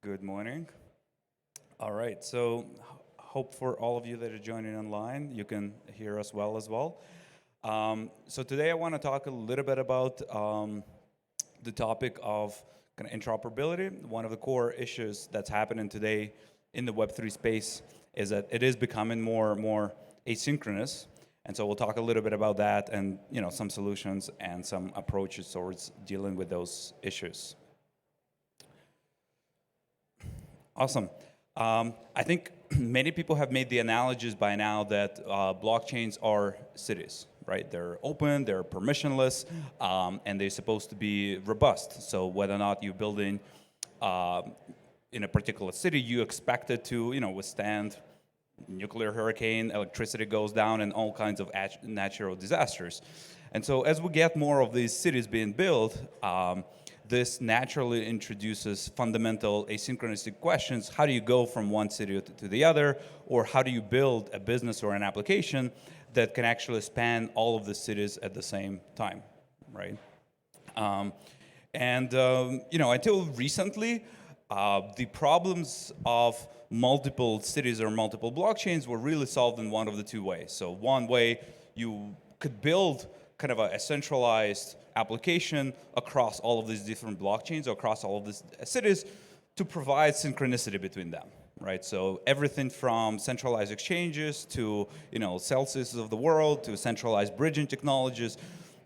Good morning. All right, so hope for all of you that are joining online, you can hear us well as well. So today I want to talk a little bit about the topic of kind of interoperability. One of the core issues that's happening today in the Web3 space is that it is becoming more and more asynchronous. And so we'll talk a little bit about that and some solutions and some approaches towards dealing with those issues. Awesome. I think many people have made the analogies by now that blockchains are cities, right? They're open, they're permissionless, and they're supposed to be robust. So whether or not you're building in a particular city, you expect it to, withstand nuclear hurricane, electricity goes down, and all kinds of natural disasters. And so as we get more of these cities being built, this naturally introduces fundamental asynchronous questions. How do you go from one city to the other? Or how do you build a business or an application that can actually span all of the cities at the same time, right? Until recently, the problems of multiple cities or multiple blockchains were really solved in one of the two ways. So one way, you could build kind of a centralized application across all of these different blockchains, or across all of these cities, to provide synchronicity between them, right? So everything from centralized exchanges to Celsius of the world to centralized bridging technologies.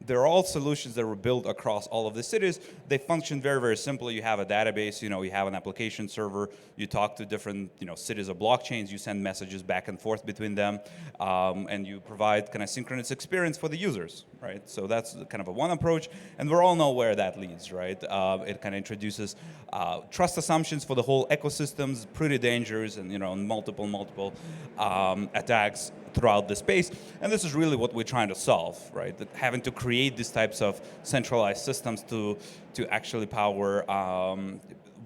They're all solutions that were built across all of the cities. They function very, very simply. You have a database, you have an application server, you talk to different cities or blockchains, you send messages back and forth between them, and you provide kind of synchronous experience for the users, right? So that's kind of one approach, and we all know where that leads, right? It kind of introduces trust assumptions for the whole ecosystems, pretty dangerous, and multiple attacks throughout the space. And this is really what we're trying to solve, right? That having to create these types of centralized systems to actually power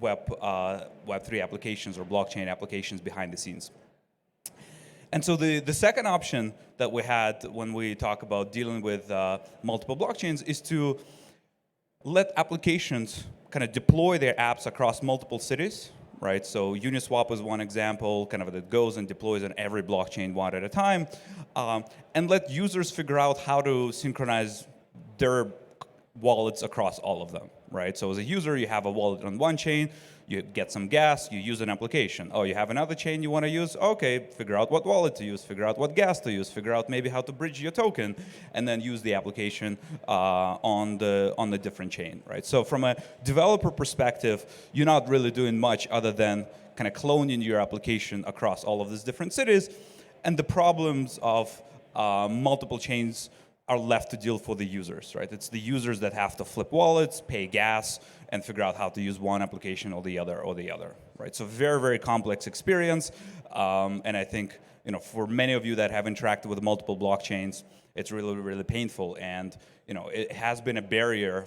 Web3 applications or blockchain applications behind the scenes. And so the second option that we had when we talk about dealing with multiple blockchains is to let applications kind of deploy their apps across multiple cities, right? So Uniswap is one example, kind of that goes and deploys on every blockchain one at a time, and let users figure out how to synchronize their wallets across all of them, right? So as a user, you have a wallet on one chain, you get some gas, you use an application. Oh, you have another chain you want to use? Okay, figure out what wallet to use, figure out what gas to use, figure out maybe how to bridge your token, and then use the application on the different chain, right? So from a developer perspective, you're not really doing much other than kind of cloning your application across all of these different cities, and the problems of multiple chains are left to deal for the users, right? It's the users that have to flip wallets, pay gas, and figure out how to use one application or the other, right? So very, very complex experience, and I think for many of you that have interacted with multiple blockchains, it's really, really painful, and it has been a barrier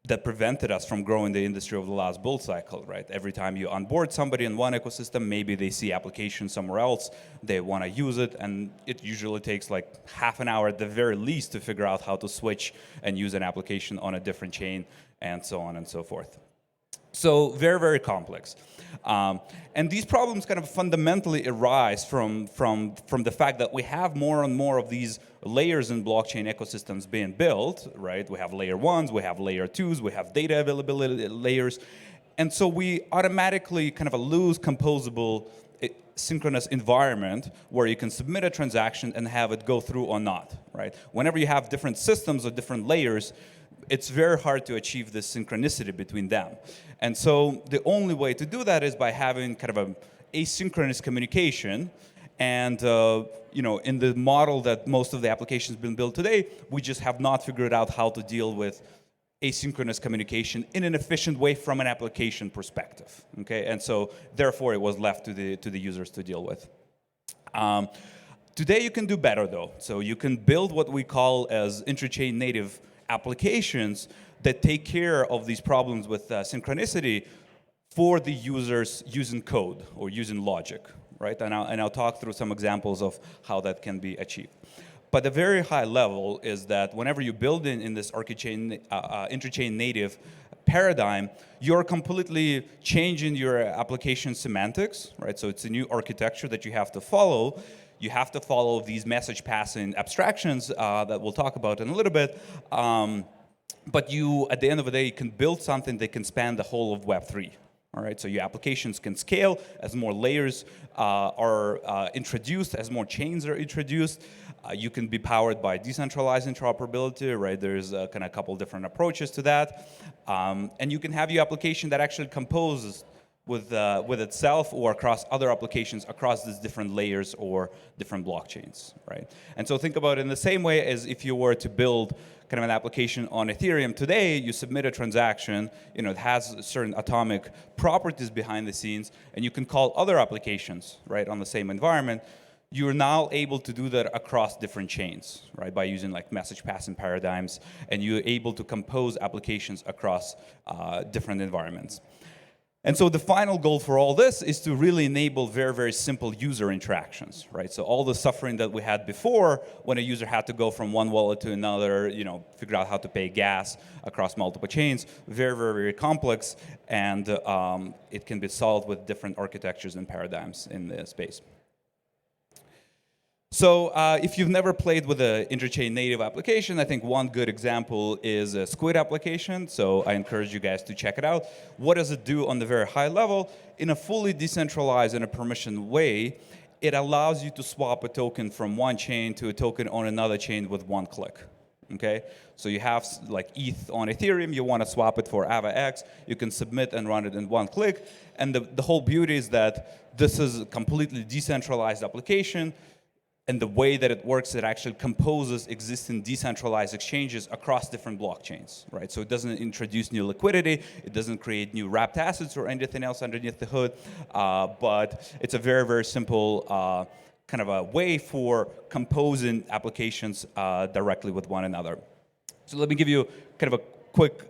that prevented us from growing the industry over the last bull cycle, right? Every time you onboard somebody in one ecosystem, maybe they see application somewhere else, they want to use it, and it usually takes like half an hour at the very least to figure out how to switch and use an application on a different chain, and so on and so forth. So very, very complex. And these problems kind of fundamentally arise from the fact that we have more and more of these layers in blockchain ecosystems being built, right? We have layer ones, we have layer twos, we have data availability layers. And so we automatically kind of a loose composable synchronous environment where you can submit a transaction and have it go through or not, right? Whenever you have different systems or different layers, it's very hard to achieve this synchronicity between them. And so the only way to do that is by having kind of an asynchronous communication. And in the model that most of the applications have been built today, we just have not figured out how to deal with asynchronous communication in an efficient way from an application perspective. Okay, and so therefore it was left to the users to deal with. Today you can do better though. So you can build what we call as Interchain-Native applications that take care of these problems with synchronicity for the users using code or using logic, right? And I'll talk through some examples of how that can be achieved. But the very high level is that whenever you build in this Interchain-Native paradigm, you're completely changing your application semantics, right? So it's a new architecture that you have to follow. You have to follow these message passing abstractions that we'll talk about in a little bit. But you, at the end of the day, can build something that can span the whole of Web3. All right, so your applications can scale as more layers are introduced, as more chains are introduced. You can be powered by decentralized interoperability, right? There's kind of a couple different approaches to that. And you can have your application that actually composes with itself or across other applications across these different layers or different blockchains, right? And so think about it in the same way as if you were to build kind of an application on Ethereum today, you submit a transaction, it has certain atomic properties behind the scenes, and you can call other applications, right, on the same environment. You're now able to do that across different chains, right, by using like message passing paradigms, and you're able to compose applications across different environments. And so the final goal for all this is to really enable very, very simple user interactions, right? So all the suffering that we had before when a user had to go from one wallet to another, figure out how to pay gas across multiple chains, very, very, very complex, and it can be solved with different architectures and paradigms in the space. So if you've never played with an Interchain-Native application, I think one good example is a Squid application. So I encourage you guys to check it out. What does it do on the very high level? In a fully decentralized and a permissioned way, it allows you to swap a token from one chain to a token on another chain with one click. Okay, so you have like ETH on Ethereum, you want to swap it for AvaX, you can submit and run it in one click. And the whole beauty is that this is a completely decentralized application. And the way that it works, it actually composes existing decentralized exchanges across different blockchains, right? So it doesn't introduce new liquidity, it doesn't create new wrapped assets or anything else underneath the hood, but it's a very, very simple kind of a way for composing applications directly with one another. So let me give you kind of a quick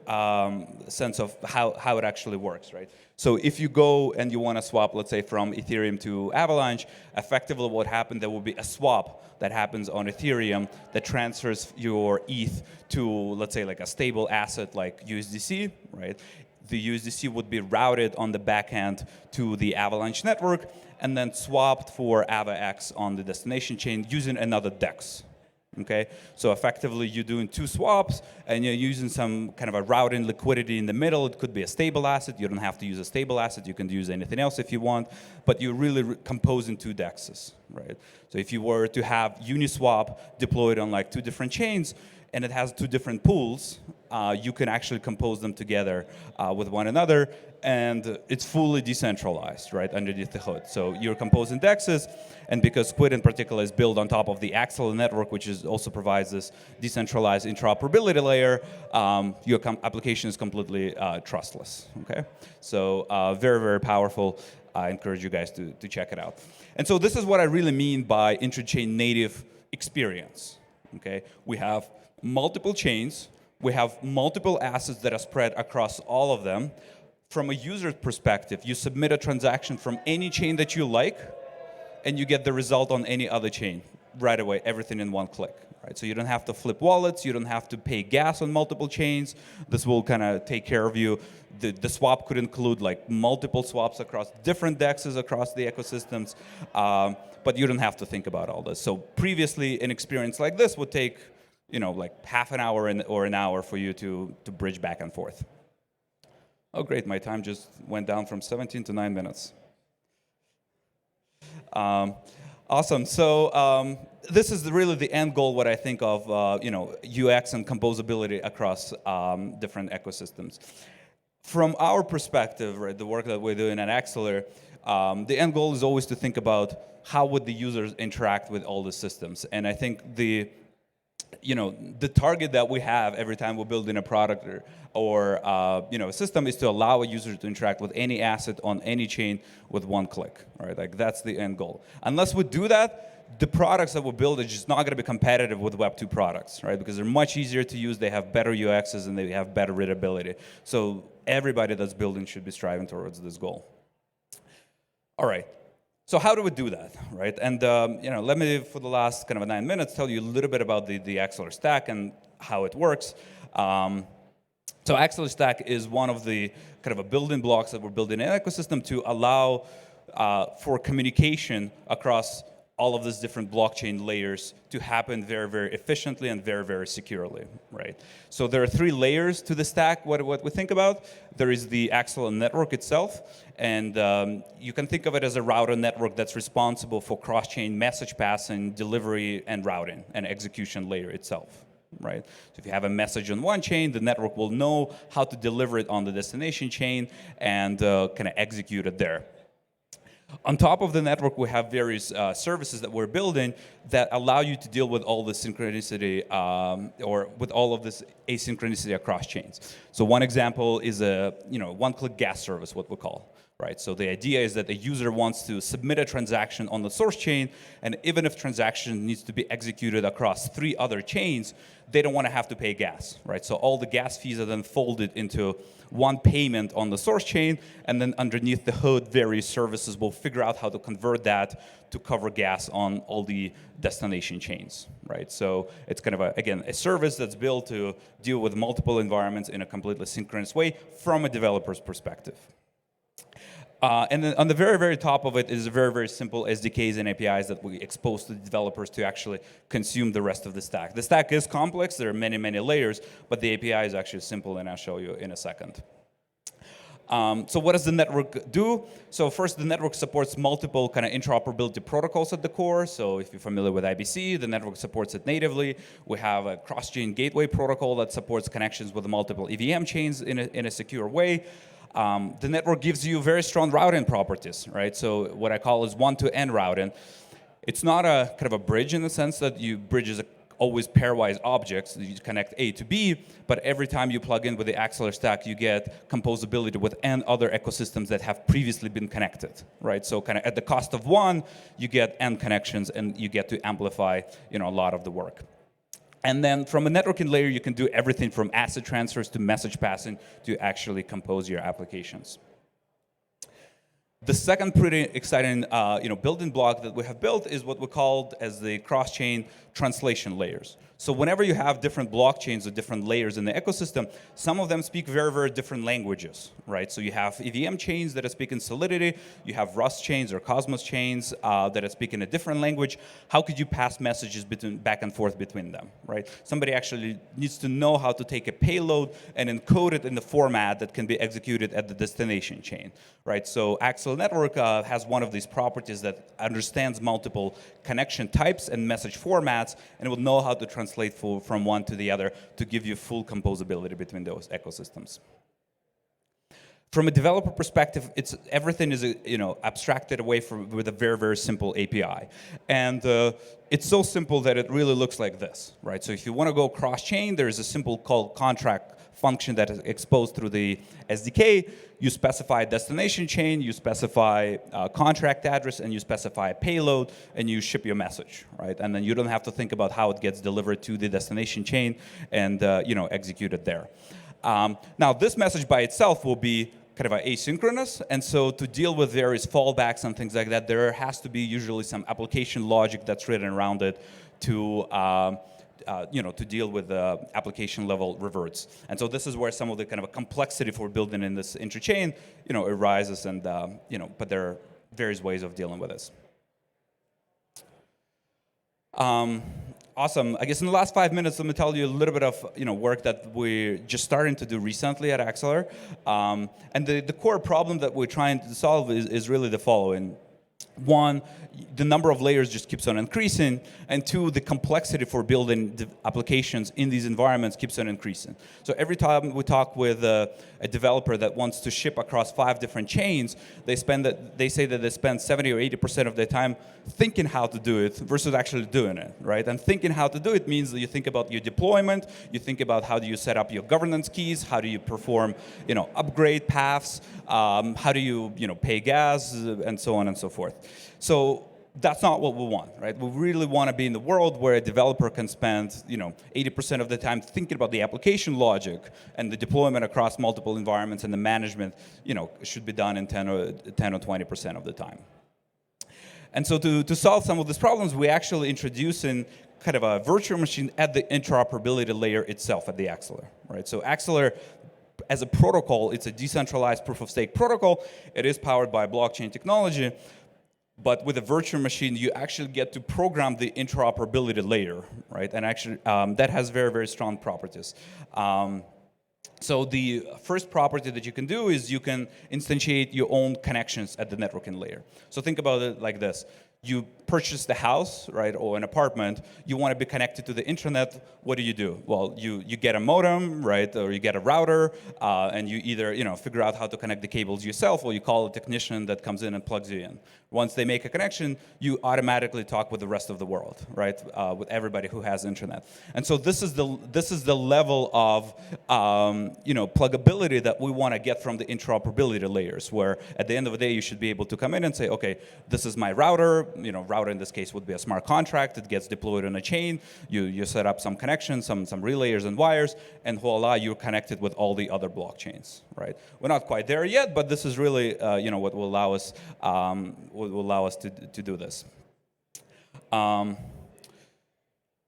sense of how it actually works, right? So if you go and you want to swap, let's say, from Ethereum to Avalanche, effectively what happened, there will be a swap that happens on Ethereum that transfers your ETH to, let's say, like a stable asset like USDC, right? The USDC would be routed on the back end to the Avalanche network and then swapped for AvaX on the destination chain using another DEX. Okay, so effectively you're doing two swaps and you're using some kind of a routing liquidity in the middle. It could be a stable asset. You don't have to use a stable asset. You can use anything else if you want, but you're really composing two DEXs, right? So if you were to have Uniswap deployed on like two different chains and it has two different pools, you can actually compose them together with one another, and it's fully decentralized, right, underneath the hood. So you're composing DEXs, and because Squid in particular is built on top of the Axelar network, which also provides this decentralized interoperability layer, your application is completely trustless, okay? So very, very powerful. I encourage you guys to check it out. And so this is what I really mean by Interchain-Native experience, okay? We have multiple chains. We have multiple assets that are spread across all of them. From a user perspective, you submit a transaction from any chain that you like, and you get the result on any other chain right away, everything in one click. Right? So you don't have to flip wallets, you don't have to pay gas on multiple chains. This will kind of take care of you. The swap could include like multiple swaps across different DEXs across the ecosystems, but you don't have to think about all this. So previously, an experience like this would take like half an hour or an hour for you to bridge back and forth. Oh, great, my time just went down from 17 to 9 minutes. Awesome, so this is really the end goal, what I think of, UX and composability across different ecosystems. From our perspective, right, the work that we're doing at Axelar, the end goal is always to think about how would the users interact with all the systems. And I think the target that we have every time we're building a product or a system is to allow a user to interact with any asset on any chain with one click. Right? Like that's the end goal. Unless we do that, the products that we build are just not going to be competitive with Web2 products, right? Because they're much easier to use, they have better UXs, and they have better readability. So everybody that's building should be striving towards this goal. All right. So how do we do that, right? And let me, for the last kind of 9 minutes, tell you a little bit about the Axelar stack and how it works. So So Axelar Stack is one of the kind of a building blocks that we're building an ecosystem to allow for communication across all of these different blockchain layers to happen very, very efficiently and very, very securely, right? So there are 3 layers to the stack, what we think about. There is the Axelar network itself, and you can think of it as a router network that's responsible for cross-chain message passing, delivery, and routing, and execution layer itself, right? So if you have a message on one chain, the network will know how to deliver it on the destination chain and kind of execute it there. On top of the network, we have various services that we're building that allow you to deal with all the synchronicity or with all of this asynchronicity across chains. So one example is a one-click gas service, what we call. Right, so the idea is that the user wants to submit a transaction on the source chain, and even if transaction needs to be executed across 3 other chains, they don't want to have to pay gas, right? So all the gas fees are then folded into one payment on the source chain, and then underneath the hood, various services will figure out how to convert that to cover gas on all the destination chains, right? So it's kind of, again, a service that's built to deal with multiple environments in a completely synchronous way from a developer's perspective. And then on the very, very top of it is very, very simple SDKs and APIs that we expose to the developers to actually consume the rest of the stack. The stack is complex. There are many, many layers, but the API is actually simple, and I'll show you in a second. So what does the network do? So first, the network supports multiple kind of interoperability protocols at the core. So if you're familiar with IBC, the network supports it natively. We have a cross-chain gateway protocol that supports connections with multiple EVM chains in a secure way. The network gives you very strong routing properties, right? So what I call is one-to-N routing. It's not a kind of a bridge in the sense that you bridges always pairwise objects. You connect A to B, but every time you plug in with the Axelar stack, you get composability with N other ecosystems that have previously been connected, right? So kind of at the cost of one, you get N connections, and you get to amplify, a lot of the work. And then from a networking layer, you can do everything from asset transfers to message passing to actually compose your applications. The second pretty exciting building block that we have built is what we called as the cross-chain translation layers. So whenever you have different blockchains or different layers in the ecosystem, some of them speak very, very different languages, right? So you have EVM chains that are speaking Solidity, you have Rust chains or Cosmos chains that are speaking a different language. How could you pass messages back and forth between them, right? Somebody actually needs to know how to take a payload and encode it in the format that can be executed at the destination chain, right? So Axelar Network has one of these properties that understands multiple connection types and message formats, and it will know how to translate from one to the other to give you full composability between those ecosystems. From a developer perspective, everything is abstracted away with a very, very simple API. And it's so simple that it really looks like this, right? So if you want to go cross-chain, there is a simple called contract function that is exposed through the SDK. You specify a destination chain, you specify a contract address, and you specify a payload, and you ship your message, right? And then you don't have to think about how it gets delivered to the destination chain and execute it there. Now, this message by itself will be kind of asynchronous, and so to deal with various fallbacks and things like that, there has to be usually some application logic that's written around it to to deal with the application level reverts. And so this is where some of the kind of a complexity for building in this interchain, arises, and but there are various ways of dealing with this. Awesome. I guess in the last 5 minutes, let me tell you a little bit of work that we're just starting to do recently at Axelar. And the core problem that we're trying to solve is really the following. One, the number of layers just keeps on increasing, and two, the complexity for building applications in these environments keeps on increasing. So every time we talk with a developer that wants to ship across 5 different chains, they say that they spend 70 or 80% of their time thinking how to do it versus actually doing it, right? And thinking how to do it means that you think about your deployment, you think about how do you set up your governance keys, how do you perform, upgrade paths, how do you, pay gas, and so on and so forth. So that's not what we want, right? We really want to be in the world where a developer can spend, 80% of the time thinking about the application logic, and the deployment across multiple environments and the management, should be done in 10 or 20% of the time. And so to solve some of these problems, we actually introduce in kind of a virtual machine at the interoperability layer itself at the Axelar, right? So Axelar as a protocol, it's a decentralized proof-of-stake protocol. It is powered by blockchain technology. But with a virtual machine, you actually get to program the interoperability layer, right? And actually, that has very, very strong properties. So the first property that you can do is you can instantiate your own connections at the networking layer. So think about it like this. You purchase the house, right, or an apartment. You want to be connected to the internet. What do? Well, you get a modem, right, or you get a router, and you either figure out how to connect the cables yourself, or you call a technician that comes in and plugs you in. Once they make a connection, you automatically talk with the rest of the world, right, with everybody who has internet. And so this is the level of pluggability that we want to get from the interoperability layers, where at the end of the day you should be able to come in and say, okay, this is my router. Router in this case would be a smart contract. It gets deployed on a chain. You set up some connections, some relayers and wires, and voila, you're connected with all the other blockchains, right? We're not quite there yet, but this is really what will allow us to do this.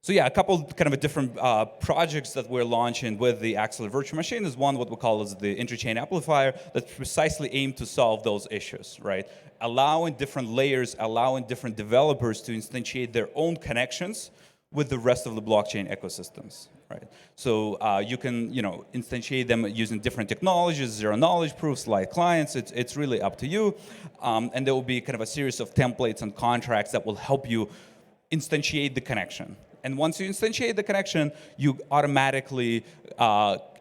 So yeah, a couple kind of different projects that we're launching with the Axelar virtual machine is one what we call is the Interchain amplifier that's precisely aimed to solve those issues, right? Allowing different layers, allowing different developers to instantiate their own connections with the rest of the blockchain ecosystems, right? So you can instantiate them using different technologies, zero-knowledge proofs, light clients. It's really up to you, and there will be kind of a series of templates and contracts that will help you instantiate the connection. And once you instantiate the connection, you automatically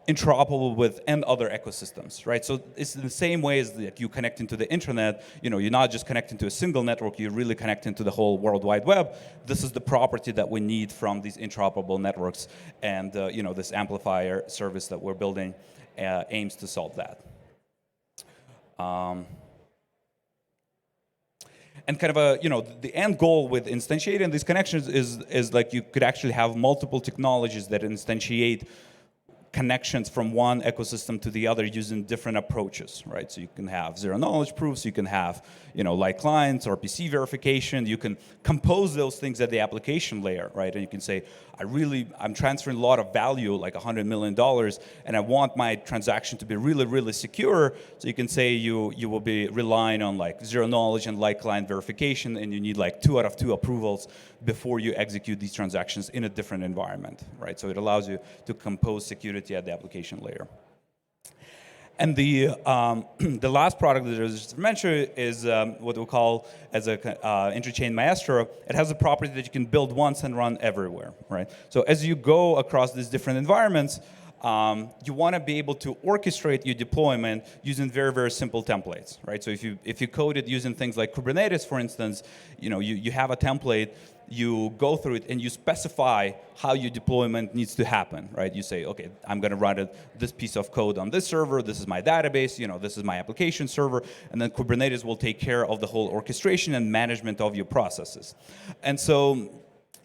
interoperable with other ecosystems, right? So it's the same way as you connecting to the internet. You're not just connecting to a single network, you're really connecting to the whole World Wide Web. This is the property that we need from these interoperable networks, and this amplifier service that we're building aims to solve that. And kind of the end goal with instantiating these connections is like you could actually have multiple technologies that instantiate connections from one ecosystem to the other using different approaches, right? So you can have zero-knowledge proofs, you can have, light clients, RPC verification, you can compose those things at the application layer, right? And you can say, I'm transferring a lot of value, like $100 million, and I want my transaction to be really, really secure. So you can say you will be relying on like zero-knowledge and light client verification, and you need like 2 out of 2 approvals before you execute these transactions in a different environment, right? So it allows you to compose security at the application layer. And the last product that I just mentioned is what we call as a Interchain Maestro. It has a property that you can build once and run everywhere, right? So as you go across these different environments, you want to be able to orchestrate your deployment using very, very simple templates, right? So if you code it using things like Kubernetes, for instance, you have a template, you go through it and you specify how your deployment needs to happen, right? You say, okay, I'm going to run this piece of code on this server, this is my database, this is my application server, and then Kubernetes will take care of the whole orchestration and management of your processes. And so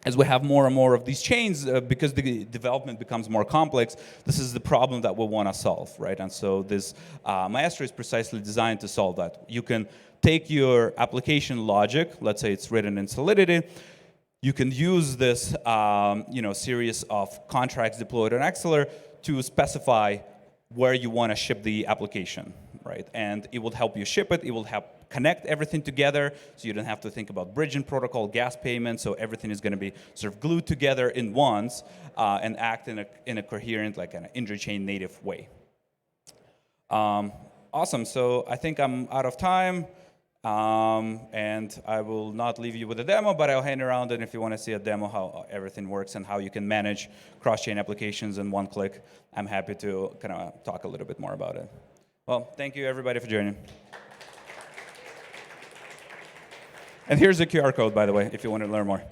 as we have more and more of these chains, because the development becomes more complex, this is the problem that we want to solve, right? And so this Maestro is precisely designed to solve that. You can take your application logic, let's say it's written in Solidity, you can use this series of contracts deployed on Axelar to specify where you want to ship the application, right? And it will help you ship it. It will help connect everything together, so you don't have to think about bridging protocol, gas payments. So everything is going to be sort of glued together in once and act in a coherent, like an Interchain-Native way. Awesome. So I think I'm out of time. And I will not leave you with a demo, but I'll hand around, and if you want to see a demo how everything works and how you can manage cross-chain applications in one click, I'm happy to kind of talk a little bit more about it. Well, thank you everybody for joining. And here's the QR code, by the way, if you want to learn more.